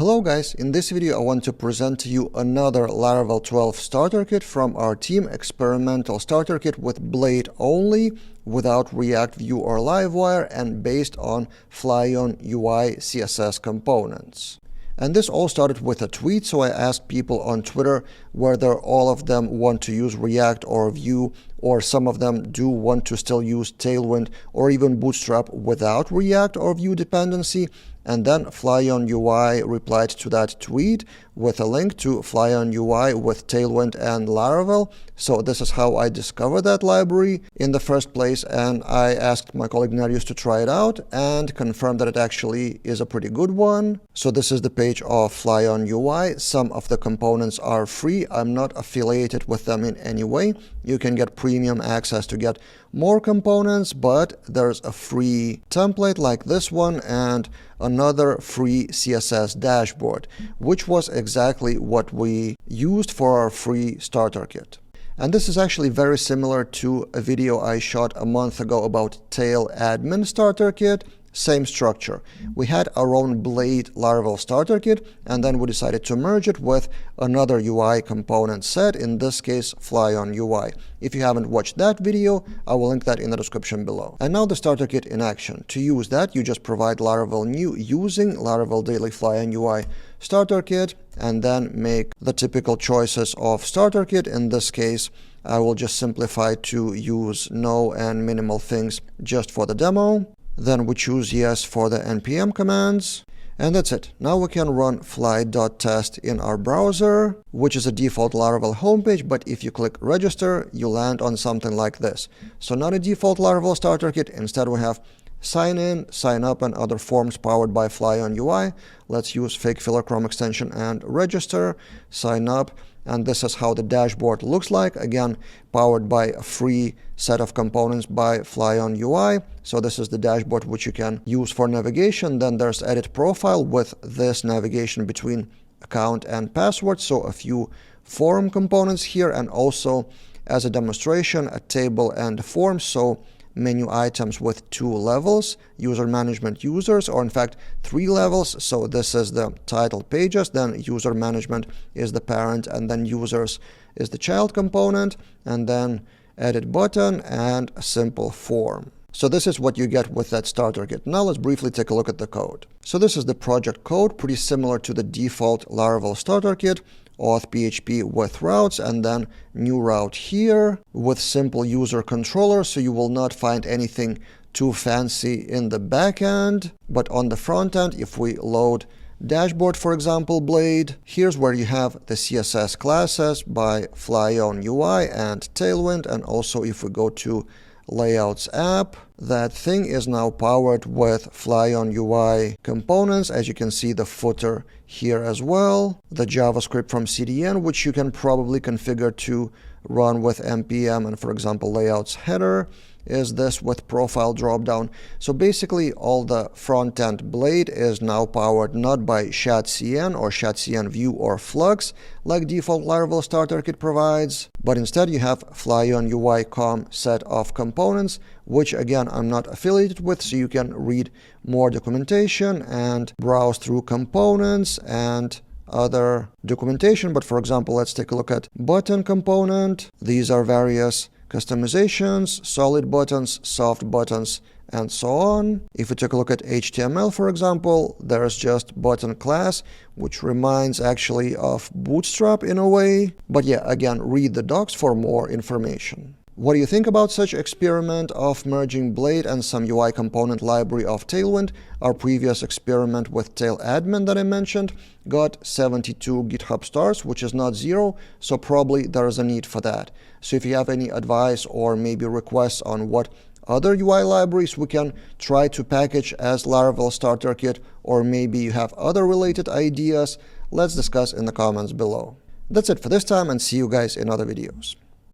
Hello guys, in this video I want to present to you another Laravel 12 starter kit from our team, experimental starter kit with Blade only, without React Vue or Livewire, and based on FlyonUI CSS components. And this all started with a tweet, so I asked people on Twitter whether all of them want to use React or Vue, or some of them do want to still use Tailwind or even Bootstrap without React or Vue dependency. And then FlyonUI replied to that tweet with a link to FlyonUI with Tailwind and Laravel. So this is how I discovered that library in the first place, and I asked my colleague Narius to try it out and confirmed that it actually is a pretty good one. So this is the page of FlyonUI. Some of the components are free. I'm not affiliated with them in any way. You can get premium access to get more components, but there's a free template like this one and another free CSS dashboard, which was exactly what we used for our free starter kit. And this is actually very similar to a video I shot a month ago about Tail Admin starter kit. Same structure. We had our own Blade Laravel starter kit, and then we decided to merge it with another UI component set, in this case FlyonUI. If you haven't watched that video, I will link that in the description below. And now the starter kit in action. To use that, you just provide Laravel new using Laravel Daily FlyonUI starter kit, and then make the typical choices of starter kit. In this case, I will just simplify to use no and minimal things just for the demo. Then we choose yes for the npm commands. And that's it. Now we can run fly.test in our browser, which is a default Laravel homepage, but if you click register, you land on something like this. So not a default Laravel starter kit. Instead we have sign in, sign up, and other forms powered by FlyonUI. Let's use fake filler Chrome extension and register, sign up. And this is how the dashboard looks like, again powered by a free set of components by FlyonUI. So this is the dashboard which you can use for navigation. Then there's edit profile with this navigation between account and password, so a few form components here, and also as a demonstration a table and a form, so menu items with 2 levels, user management users, or in fact 3 levels. So this is the title pages, then user management is the parent, and then users is the child component, and then edit button and a simple form. So this is what you get with that starter kit. Now let's briefly take a look at the code. So this is the project code, pretty similar to the default Laravel starter kit. Auth PHP with routes, and then new route here with simple user controller, so you will not find anything too fancy in the backend. But on the front end, if we load dashboard, for example, Blade, here's where you have the CSS classes by FlyonUI and Tailwind. And also if we go to Layouts app, that thing is now powered with FlyonUI components. As you can see, the footer here as well, the JavaScript from CDN, which you can probably configure to run with npm, and for example layouts header is this with profile dropdown. So basically all the front-end Blade is now powered not by shadcn or shadcn Vue or Flux like default Laravel starter kit provides, but instead you have FlyonUI.com set of components, which again I'm not affiliated with, so you can read more documentation and browse through components and other documentation. But for example, let's take a look at button component. These are various customizations, solid buttons, soft buttons, and so on. If we take a look at HTML, for example, there's just button class, which reminds actually of Bootstrap in a way. But yeah, again, read the docs for more information. What do you think about such experiment of merging Blade and some UI component library of Tailwind? Our previous experiment with Tail Admin that I mentioned got 72 GitHub stars, which is not 0, so probably there is a need for that. So if you have any advice or maybe requests on what other UI libraries we can try to package as Laravel starter kit, or maybe you have other related ideas, let's discuss in the comments below. That's it for this time, and see you guys in other videos.